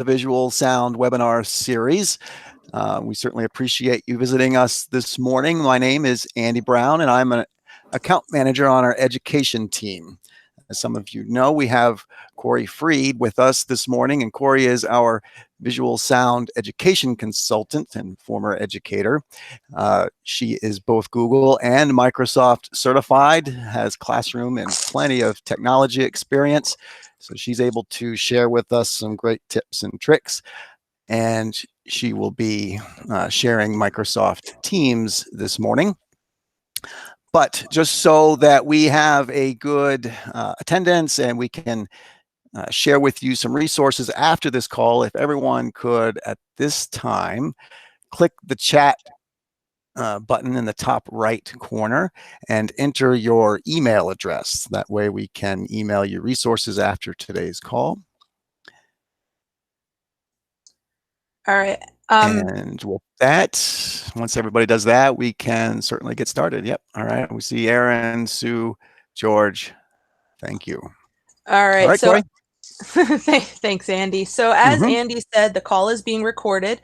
the Visual Sound webinar series. We certainly appreciate you visiting us this morning. My name is Andy Brown, and I'm an account manager on our education team. As some of you know, we have Corey Freed with us this morning, and Corey is our visual sound education consultant and former educator. She is both Google and Microsoft certified, has classroom and plenty of technology experience. So she's able to share with us some great tips and tricks. And she will be sharing Microsoft Teams this morning. But just so that we have a good attendance and we can share with you some resources after this call, if everyone could at this time click the chat button in the top right corner and enter your email address. That way we can email you resources after today's call. All right. And with that, once everybody does that, we can certainly get started. Yep. All right. We see Aaron, Sue, George. Thank you. All right. All right, So Corey. thanks, Andy. So as Andy said, the call is being recorded.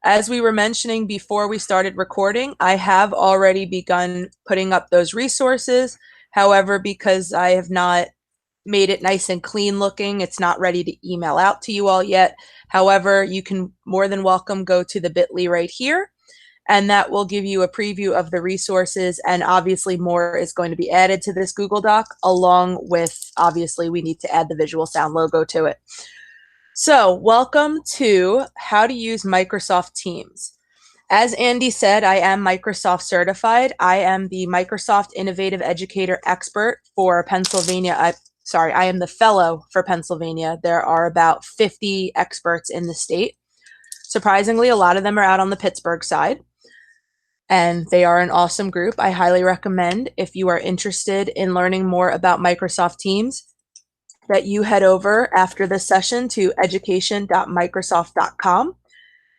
As we were mentioning before we started recording, I have already begun putting up those resources. However, because I have not made it nice and clean looking, it's not ready to email out to you all yet. However, you can more than welcome go to the bit.ly right here, and that will give you a preview of the resources. And obviously more is going to be added to this Google Doc, along with, obviously, we need to add the visual sound logo to it. So welcome to how to use Microsoft Teams. As Andy said, I am Microsoft certified. I am the Microsoft Innovative Educator Expert for Pennsylvania. I am the fellow for Pennsylvania. There are about 50 experts in the state. Surprisingly, a lot of them are out on the Pittsburgh side, and they are an awesome group. I highly recommend, if you are interested in learning more about Microsoft Teams, that you head over after this session to education.microsoft.com.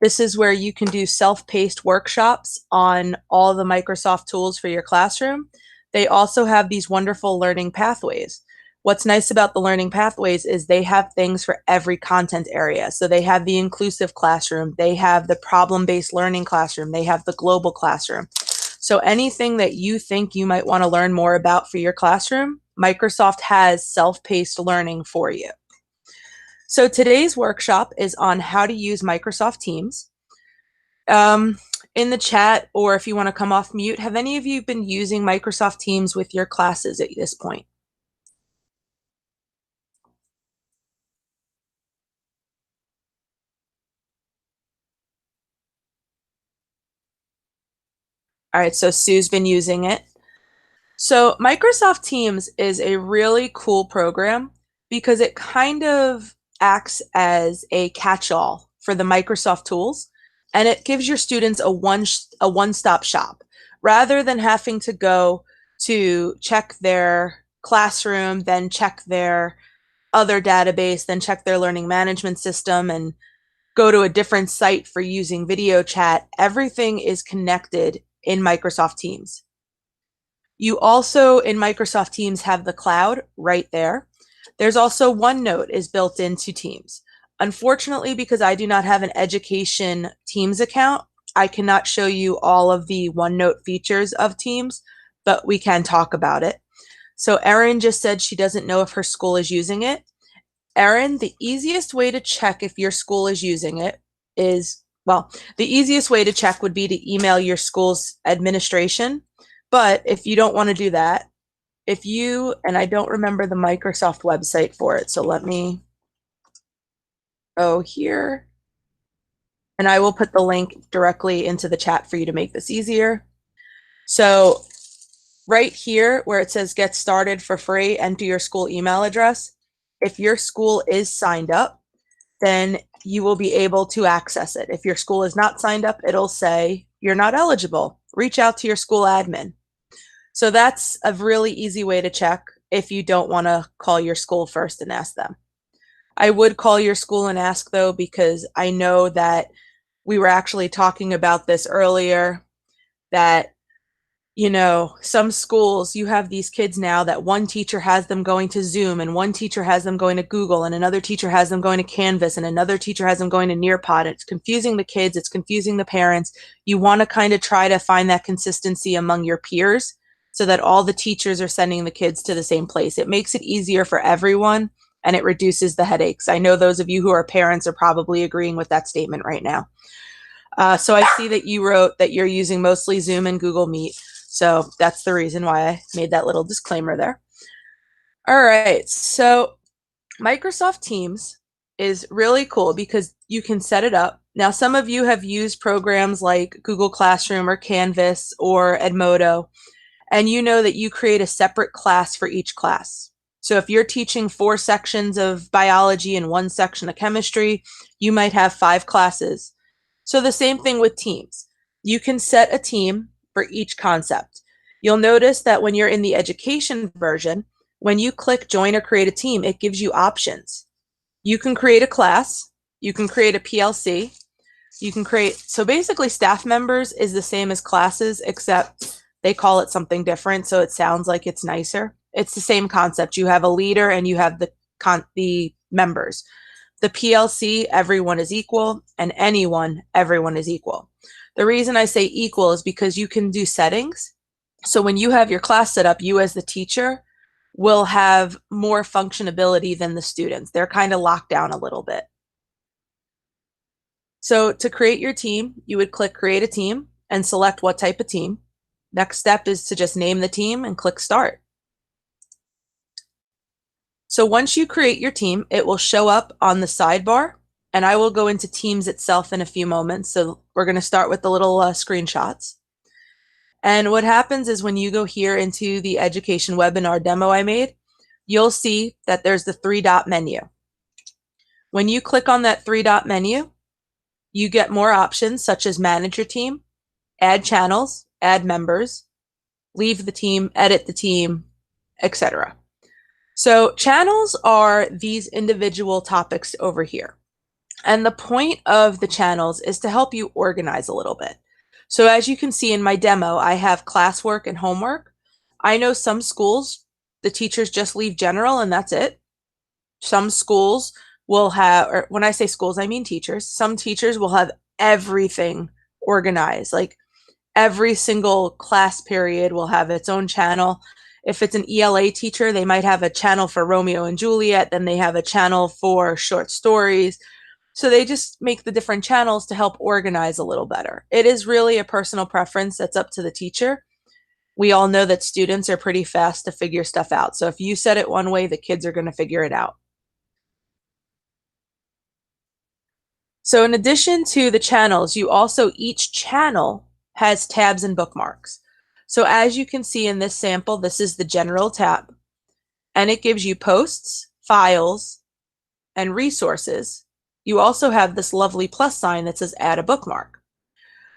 This is where you can do self-paced workshops on all the Microsoft tools for your classroom. They also have these wonderful learning pathways. What's nice about the learning pathways is they have things for every content area. So they have the inclusive classroom, they have the problem-based learning classroom, they have the global classroom. So anything that you think you might want to learn more about for your classroom, Microsoft has self-paced learning for you. So today's workshop is on how to use Microsoft Teams. In the chat, or if you want to come off mute, have any of you been using Microsoft Teams with your classes at this point? All right, so Sue's been using it. So Microsoft Teams is a really cool program because it kind of acts as a catch-all for the Microsoft tools, and it gives your students a one-stop shop. Rather than having to go to check their classroom, then check their other database, then check their learning management system, and go to a different site for using video chat, everything is connected in Microsoft Teams. You also, in Microsoft Teams, have the cloud right there. There's also OneNote is built into Teams. Unfortunately, because I do not have an education Teams account, I cannot show you all of the OneNote features of Teams, but we can talk about it. So Erin just said she doesn't know if her school is using it. Erin, the easiest way to check if your school is using it is, well, the easiest way to check would be to email your school's administration. But if you don't want to do that, if you, and I don't remember the Microsoft website for it, so let me go here, and I will put the link directly into the chat for you to make this easier. So right here where it says get started for free, enter your school email address. If your school is signed up, then you will be able to access it. If your school is not signed up, it'll say you're not eligible. Reach out to your school admin. So that's a really easy way to check if you don't want to call your school first and ask them. I would call your school and ask, though, because I know that we were actually talking about this earlier, that Some schools, you have these kids now that one teacher has them going to Zoom and one teacher has them going to Google and another teacher has them going to Canvas and another teacher has them going to Nearpod. It's confusing the kids. It's confusing the parents. You want to kind of try to find that consistency among your peers so that all the teachers are sending the kids to the same place. It makes it easier for everyone and it reduces the headaches. I know those of you who are parents are probably agreeing with that statement right now. So I see that you wrote that you're using mostly Zoom and Google Meet. So that's the reason why I made that little disclaimer there. All right, so Microsoft Teams is really cool because you can set it up. Now, some of you have used programs like Google Classroom or Canvas or Edmodo, and you know that you create a separate class for each class. So if you're teaching 4 sections of biology and 1 section of chemistry, you might have 5 classes. So the same thing with Teams. You can set a team for each concept. You'll notice that when you're in the education version, when you click join or create a team, it gives you options. You can create a class, you can create a PLC, so basically staff members is the same as classes, except they call it something different, so it sounds like it's nicer. It's the same concept. You have a leader and you have the members. The PLC, everyone is equal, and anyone, everyone is equal. The reason I say equal is because you can do settings. So when you have your class set up, you as the teacher will have more functionality than the students. They're kind of locked down a little bit. So to create your team, you would click create a team and select what type of team. Next step is to just name the team and click start. So once you create your team, it will show up on the sidebar, and I will go into Teams itself in a few moments. So we're going to start with the little screenshots. And what happens is when you go here into the education webinar demo I made, you'll see that there's the 3-dot menu. When you click on that 3-dot menu, you get more options such as manage your team, add channels, add members, leave the team, edit the team, etc. So channels are these individual topics over here. And the point of the channels is to help you organize a little bit. So as you can see in my demo, I have classwork and homework. I know some schools, the teachers just leave general and that's it. Some schools will have, or when I say schools, I mean teachers. Some teachers will have everything organized, like every single class period will have its own channel. If it's an ELA teacher, they might have a channel for Romeo and Juliet, then they have a channel for short stories. So they just make the different channels to help organize a little better. It is really a personal preference that's up to the teacher. We all know that students are pretty fast to figure stuff out. So if you set it one way, the kids are going to figure it out. So in addition to the channels, each channel has tabs and bookmarks. So as you can see in this sample, this is the general tab, and it gives you posts, files, and resources. You also have this lovely plus sign that says add a bookmark.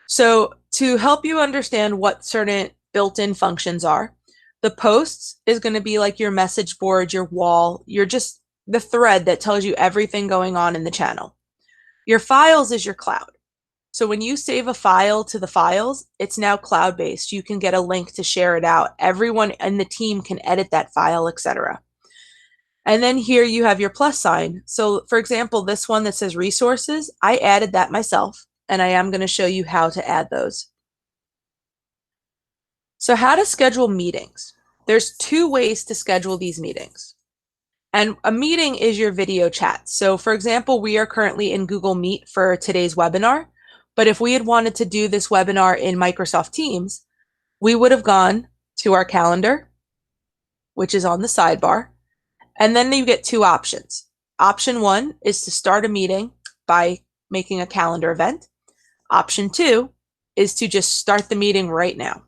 So to help you understand what certain built-in functions are, the posts is going to be like your message board, your wall, just the thread that tells you everything going on in the channel. Your files is your cloud. So when you save a file to the files, it's now cloud-based. You can get a link to share it out. Everyone in the team can edit that file, etc. And then here you have your plus sign. So for example, this one that says resources, I added that myself, and I am going to show you how to add those. So how to schedule meetings. There's 2 ways to schedule these meetings. And a meeting is your video chat. So for example, we are currently in Google Meet for today's webinar. But if we had wanted to do this webinar in Microsoft Teams, we would have gone to our calendar, which is on the sidebar. And then you get 2 options. Option 1 is to start a meeting by making a calendar event. Option 2 is to just start the meeting right now.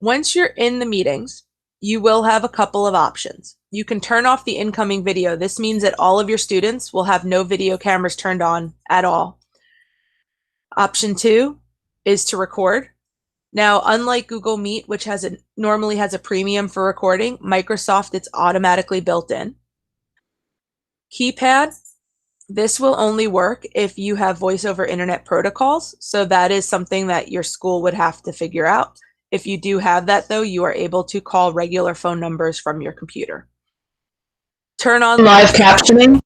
Once you're in the meetings, you will have a couple of options. You can turn off the incoming video. This means that all of your students will have no video cameras turned on at all. Option 2 is to record. Now, unlike Google Meet, which normally has a premium for recording, Microsoft, it's automatically built in. Keypad This will only work if you have voice over internet protocols. So that is something that your school would have to figure out. If you do have that, though, you are able to call regular phone numbers from your computer. Turn on live captioning.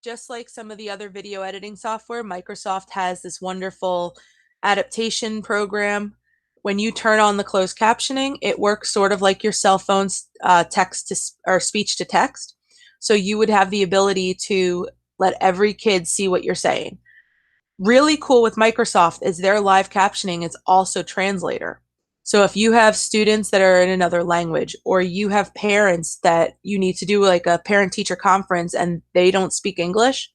Just like some of the other video editing software, Microsoft has this wonderful adaptation program. When you turn on the closed captioning, it works sort of like your cell phone's text to or speech to text. So you would have the ability to let every kid see what you're saying. Really cool with Microsoft is their live captioning is also translator. So if you have students that are in another language, or you have parents that you need to do like a parent-teacher conference and they don't speak English,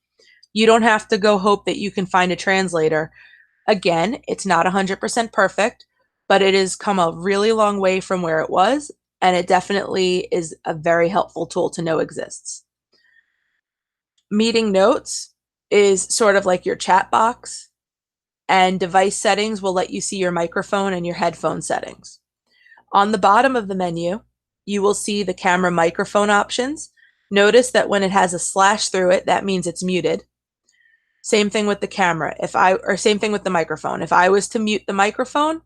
you don't have to go hope that you can find a translator. Again, it's not 100% perfect, but it has come a really long way from where it was, and it definitely is a very helpful tool to know exists. Meeting notes is sort of like your chat box, and device settings will let you see your microphone and your headphone settings. On the bottom of the menu, you will see the camera microphone options. Notice that when it has a slash through it, that means it's muted. Same thing with the camera. Same thing with the microphone. If I was to mute the microphone,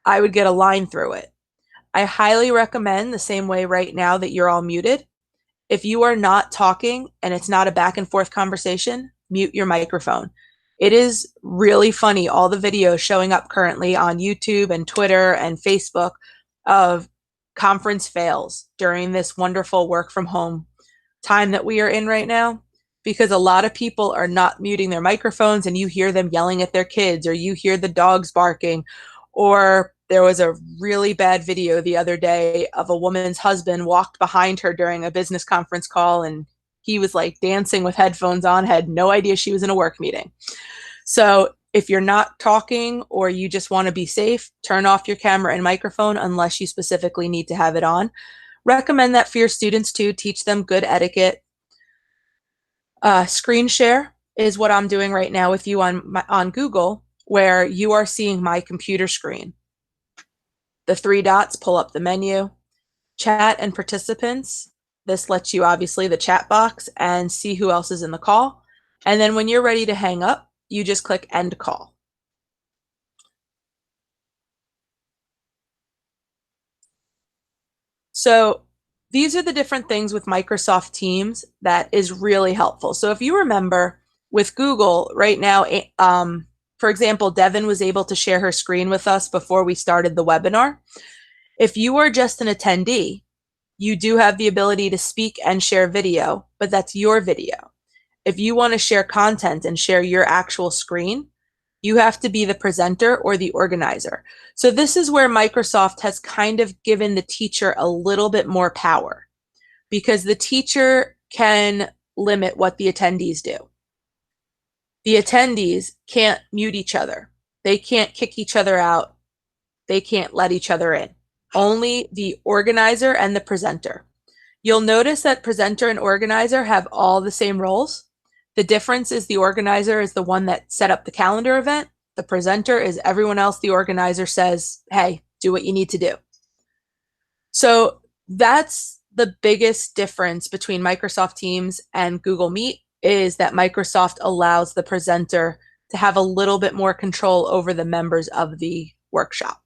I would get a line through it. I highly recommend, the same way right now that you're all muted, if you are not talking and it's not a back and forth conversation, mute your microphone. It is really funny, all the videos showing up currently on YouTube and Twitter and Facebook of conference fails during this wonderful work from home time that we are in right now, because a lot of people are not muting their microphones and you hear them yelling at their kids, or you hear the dogs barking. Or there was a really bad video the other day of a woman's husband walked behind her during a business conference call, and he was like dancing with headphones on, had no idea she was in a work meeting. So if you're not talking or you just want to be safe, turn off your camera and microphone unless you specifically need to have it on. Recommend that for your students too. Teach them good etiquette. Screen share is what I'm doing right now with you on Google, where you are seeing my computer screen. The three dots pull up the menu. Chat and participants. This lets you obviously the chat box and see who else is in the call. And then when you're ready to hang up, you just click end call. So these are the different things with Microsoft Teams that is really helpful. So if you remember with Google right now, for example, Devin was able to share her screen with us before we started the webinar. If you are just an attendee, you do have the ability to speak and share video, but that's your video. If you want to share content and share your actual screen, you have to be the presenter or the organizer. So this is where Microsoft has kind of given the teacher a little bit more power, because the teacher can limit what the attendees do. The attendees can't mute each other. They can't kick each other out. They can't let each other in. Only the organizer and the presenter. You'll notice that presenter and organizer have all the same roles. The difference is the organizer is the one that set up the calendar event. The presenter is everyone else. The organizer says, hey, do what you need to do. So that's the biggest difference between Microsoft Teams and Google Meet, is that Microsoft allows the presenter to have a little bit more control over the members of the workshop.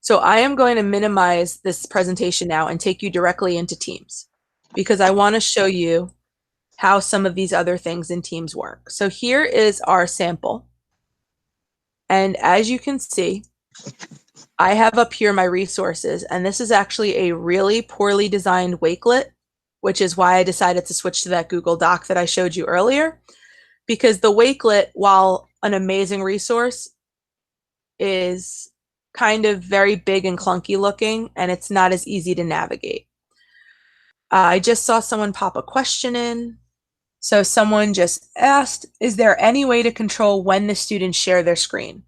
So I am going to minimize this presentation now and take you directly into Teams, because I want to show you how some of these other things in Teams work. So here is our sample. And as you can see, I have up here my resources, and this is actually a really poorly designed Wakelet, which is why I decided to switch to that Google Doc that I showed you earlier, because the Wakelet, while an amazing resource, is kind of very big and clunky looking, and it's not as easy to navigate. I just saw someone pop a question in. So someone just asked, is there any way to control when the students share their screen?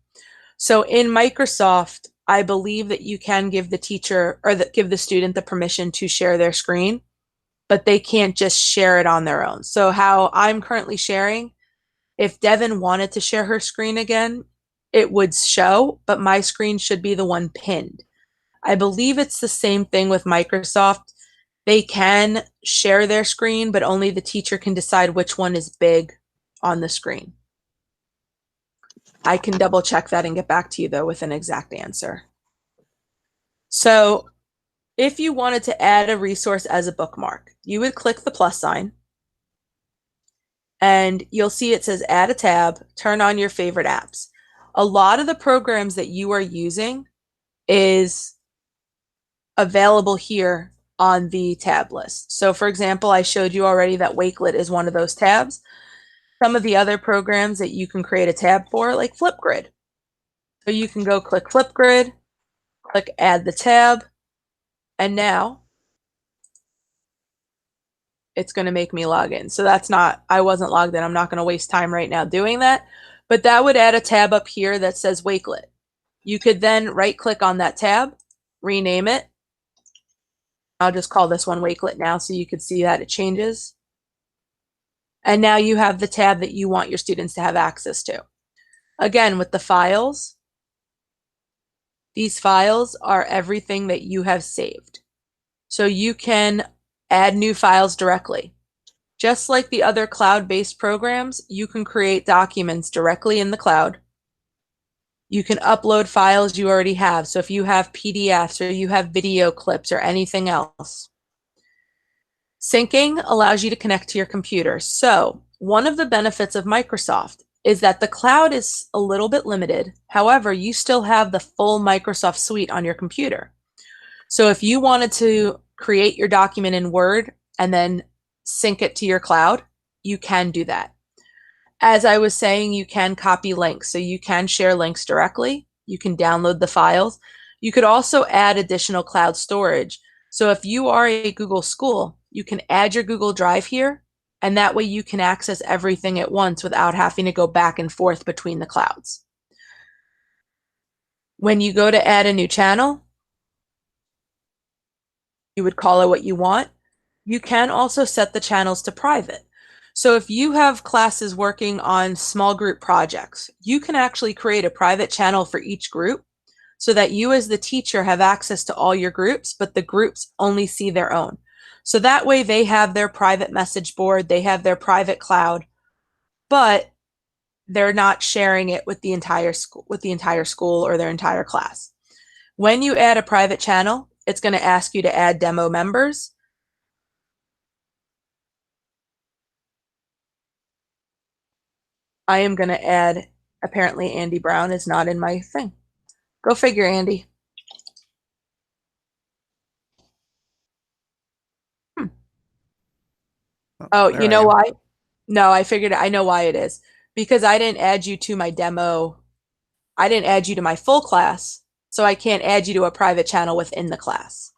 So in Microsoft, I believe that you can give the teacher or give the student the permission to share their screen, but they can't just share it on their own. So how I'm currently sharing, if Devin wanted to share her screen again, it would show, but my screen should be the one pinned. I believe it's the same thing with Microsoft. They can share their screen, but only the teacher can decide which one is big on the screen. I can double check that and get back to you though with an exact answer. So if you wanted to add a resource as a bookmark, you would click the plus sign and you'll see it says add a tab, turn on your favorite apps. A lot of the programs that you are using is available here on the tab list. So for example, I showed you already that Wakelet is one of those tabs. Some of the other programs that you can create a tab for, like Flipgrid. So you can go click Flipgrid, click add the tab, and now it's going to make me log in. So that's not, I wasn't logged in. I'm not going to waste time right now doing that. But that would add a tab up here that says Wakelet. You could then right click on that tab, rename it. I'll just call this one Wakelet now so you could see that it changes. And now you have the tab that you want your students to have access to. Again, with the files, these files are everything that you have saved. So you can add new files directly. Just like the other cloud-based programs, you can create documents directly in the cloud. You can upload files you already have. So if you have PDFs or you have video clips or anything else. Syncing allows you to connect to your computer. So one of the benefits of Microsoft is that the cloud is a little bit limited. However, you still have the full Microsoft suite on your computer. So if you wanted to create your document in Word and then sync it to your cloud, you can do that. As I was saying, you can copy links. So you can share links directly. You can download the files. You could also add additional cloud storage. So if you are a Google school, you can add your Google Drive here, and that way you can access everything at once without having to go back and forth between the clouds. When you go to add a new channel, you would call it what you want. You can also set the channels to private. So if you have classes working on small group projects, you can actually create a private channel for each group so that you as the teacher have access to all your groups, but the groups only see their own. So that way they have their private message board, they have their private cloud, but they're not sharing it with the entire school or their entire class. When you add a private channel, it's going to ask you to add demo members. I am going to add, apparently Andy Brown is not in my thing. Go figure, Andy. Oh, you know why? No, I figured I know why it is. Because I didn't add you to my demo. I didn't add you to my full class, so I can't add you to a private channel within the class.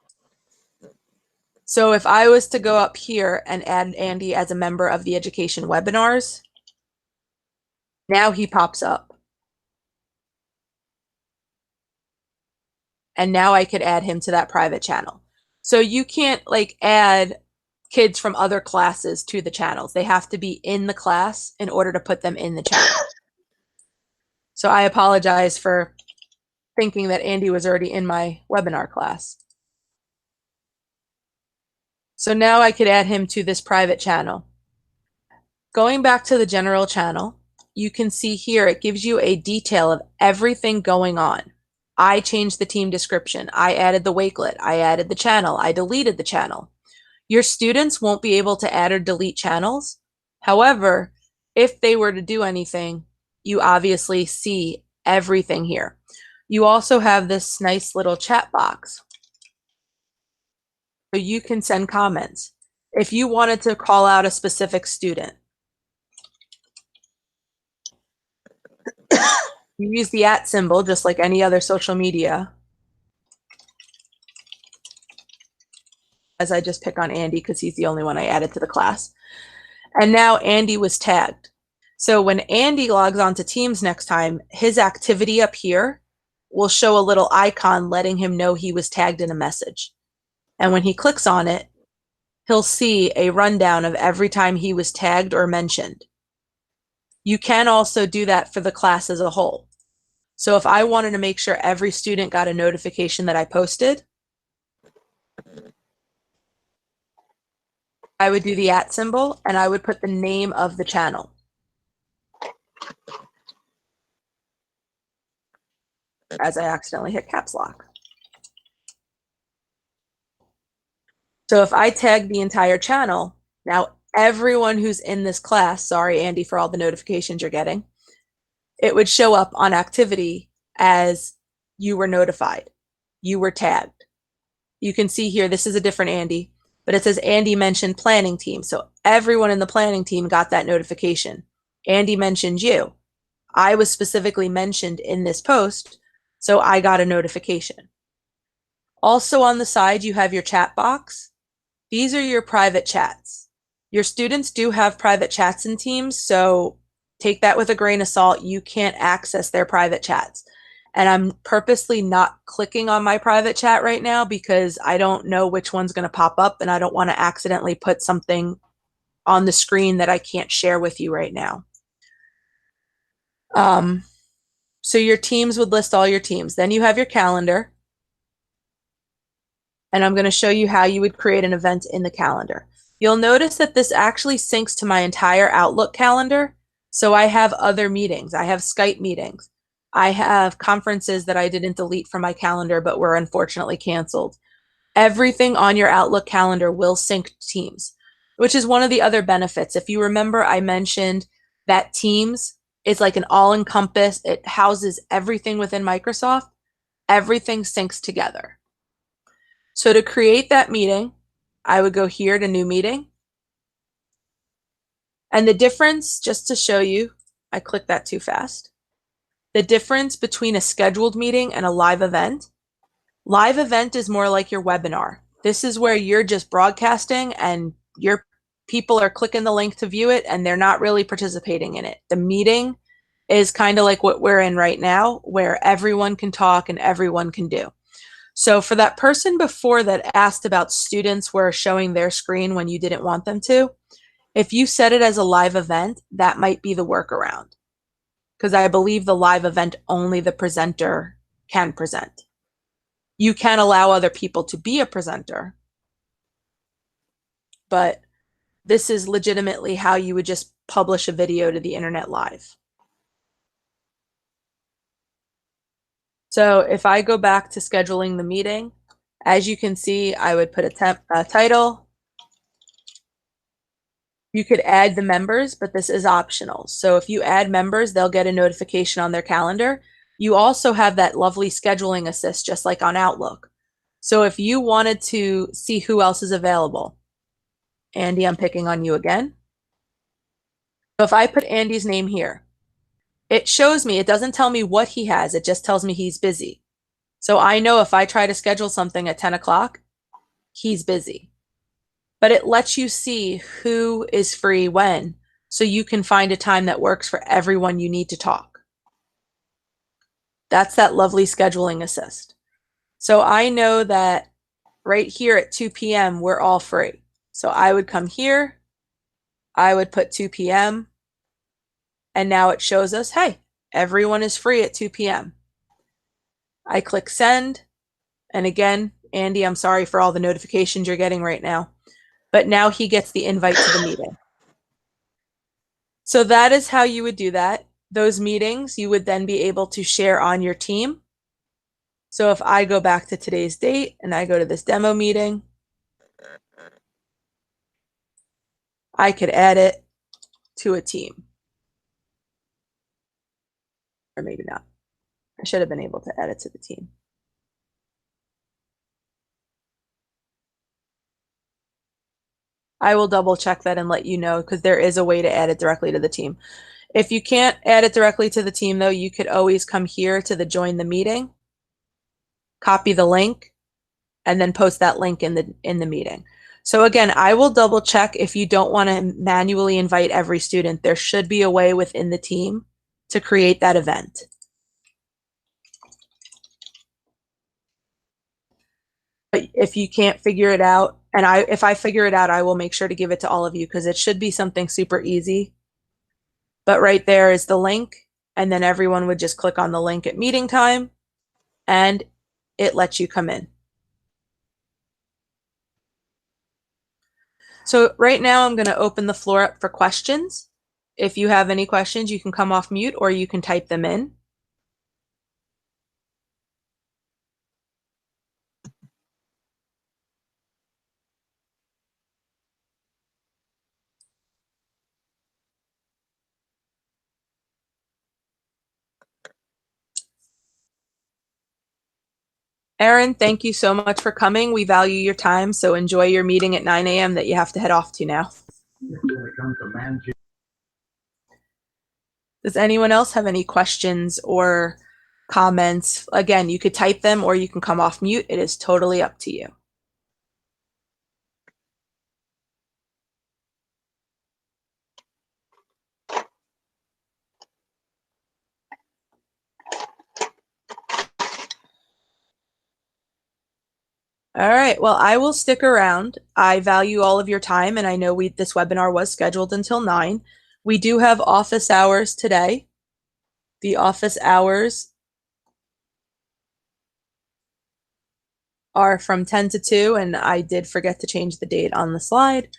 So if I was to go up here and add Andy as a member of the education webinars, now he pops up. And now I could add him to that private channel. So you can't like add kids from other classes to the channels. They have to be in the class in order to put them in the channel. So I apologize for thinking that Andy was already in my webinar class. So now I could add him to this private channel. Going back to the general channel, you can see here it gives you a detail of everything going on. I changed the team description. I added the Wakelet. I added the channel. I deleted the channel. Your students won't be able to add or delete channels. However, if they were to do anything, you obviously see everything here. You also have this nice little chat box. So you can send comments. If you wanted to call out a specific student, you use the @ symbol just like any other social media. As I just pick on Andy because he's the only one I added to the class. And now Andy was tagged. So when Andy logs onto Teams next time, his activity up here will show a little icon letting him know he was tagged in a message. And when he clicks on it, he'll see a rundown of every time he was tagged or mentioned. You can also do that for the class as a whole. So if I wanted to make sure every student got a notification that I posted, I would do the @ symbol and I would put the name of the channel. As I accidentally hit caps lock. So if I tag the entire channel, now everyone who's in this class, sorry, Andy, for all the notifications you're getting, it would show up on activity as you were notified. You were tagged. You can see here, this is a different Andy, but it says Andy mentioned planning team. So everyone in the planning team got that notification. Andy mentioned you. I was specifically mentioned in this post, so I got a notification. Also on the side, you have your chat box. These are your private chats. Your students do have private chats in Teams, so take that with a grain of salt. You can't access their private chats. And I'm purposely not clicking on my private chat right now because I don't know which one's going to pop up and I don't want to accidentally put something on the screen that I can't share with you right now. So your teams would list all your teams. Then you have your calendar. And I'm going to show you how you would create an event in the calendar. You'll notice that this actually syncs to my entire Outlook calendar. So I have other meetings. I have Skype meetings. I have conferences that I didn't delete from my calendar, but were unfortunately canceled. Everything on your Outlook calendar will sync to Teams, which is one of the other benefits. If you remember, I mentioned that Teams is like an all-encompass. It houses everything within Microsoft. Everything syncs together. So to create that meeting, I would go here to new meeting. And the difference, just to show you, I clicked that too fast. The difference between a scheduled meeting and a live event is more like your webinar. This is where you're just broadcasting and your people are clicking the link to view it and they're not really participating in it. The meeting is kind of like what we're in right now, where everyone can talk and everyone can do. So for that person before that asked about students were showing their screen when you didn't want them to, if you set it as a live event, that might be the workaround. Because I believe the live event, only the presenter can present. You can allow other people to be a presenter, but this is legitimately how you would just publish a video to the internet live. So if I go back to scheduling the meeting, as you can see, I would put a title. You could add the members, but this is optional. So if you add members, they'll get a notification on their calendar. You also have that lovely scheduling assist, just like on Outlook. So if you wanted to see who else is available, Andy, I'm picking on you again. So if I put Andy's name here, it shows me, it doesn't tell me what he has, it just tells me he's busy. So I know if I try to schedule something at 10 o'clock, he's busy. But it lets you see who is free when, so you can find a time that works for everyone you need to talk. That's that lovely scheduling assist. So I know that right here at 2 p.m., we're all free. So I would come here, I would put 2 p.m., and now it shows us, hey, everyone is free at 2 p.m. I click send. And again, Andy, I'm sorry for all the notifications you're getting right now, but now he gets the invite to the meeting. So that is how you would do that. Those meetings you would then be able to share on your team. So if I go back to today's date and I go to this demo meeting, I could add it to a team. Or maybe not. I should have been able to add it to the team. I will double check that and let you know, because there is a way to add it directly to the team. If you can't add it directly to the team, though, you could always come here to the join the meeting, copy the link, and then post that link in the meeting. So again, I will double check if you don't want to manually invite every student. There should be a way within the team to create that event. But if you can't figure it out, and if I figure it out, I will make sure to give it to all of you, because it should be something super easy. But right there is the link, and then everyone would just click on the link at meeting time, and it lets you come in. So right now I'm going to open the floor up for questions. If you have any questions, you can come off mute or you can type them in. Erin, thank you so much for coming. We value your time, so enjoy your meeting at 9 a.m. that you have to head off to now. Does anyone else have any questions or comments? Again, you could type them or you can come off mute. It is totally up to you. All right, well, I will stick around. I value all of your time, and I know this webinar was scheduled until 9. We do have office hours today. The office hours are from 10 to 2, and I did forget to change the date on the slide,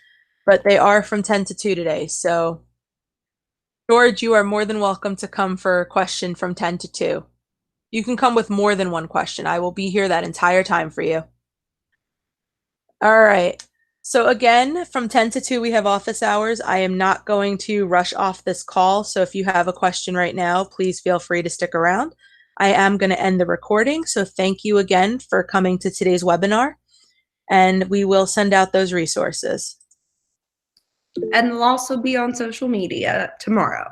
but they are from 10 to 2 today. So, George, you are more than welcome to come for a question from 10 to 2. You can come with more than one question. I will be here that entire time for you. All right. So again, from 10 to 2, we have office hours. I am not going to rush off this call. So if you have a question right now, please feel free to stick around. I am going to end the recording. So thank you again for coming to today's webinar, and we will send out those resources. And they'll also be on social media tomorrow.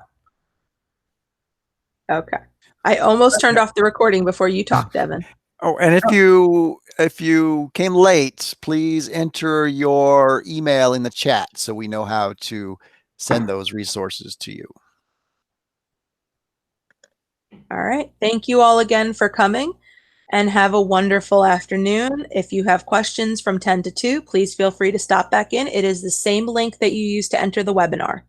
Okay. I almost turned off the recording before you talked, Evan. Oh, and if you came late, please enter your email in the chat so we know how to send those resources to you. All right. Thank you all again for coming, and have a wonderful afternoon. If you have questions from 10 to 2, please feel free to stop back in. It is the same link that you used to enter the webinar.